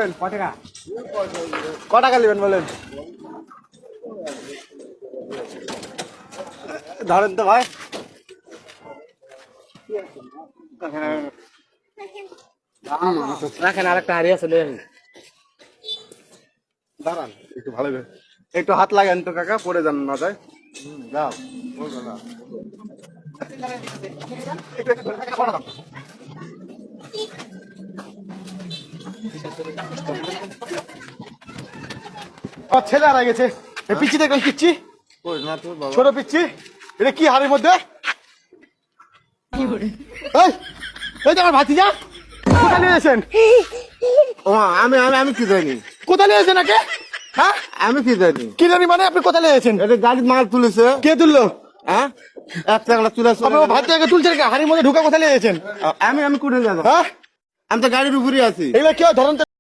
নেবেন? ক টাকা নেবেন বলেন? ধরেন তো ভাই। রাখেন, আরেকটা হারিয়ে আছে, লেন। দাঁড়ান একটু ভালো করে। একটু হাত লাগান তো কাকা, পড়ে যান না যায়। যাও। আমার ছেলে হারা গেছে। এই পিচ্ছি দেখবেন, পিচ্ছি ছোট পিচ্ছি, এটা কি হাড়ের মধ্যে? এই এই যে আমার ভাতিজা, কোথায় নিয়ে এসেছেন? আমি আমি আমি কি জানি, কোথায় নিয়ে এসেছেন একে? হ্যাঁ, আমি কি জানি। কি জানি মানে? আপনি কোথায় নিয়ে এসেছেন? এটা গাড়ির মাল তুলেছে। কে তুললো? হ্যাঁ, এক টাকা তুলেছে। আপনি ভাতিজাকে তুলছেন হাড়ির মধ্যে ঢুকা, কোথায় নিয়ে এসেছেন? আমি আমি কোথায় যাবো? হ্যাঁ, আমি তো গাড়ির উপরে আছি। এগুলো কেউ ধরেন তো।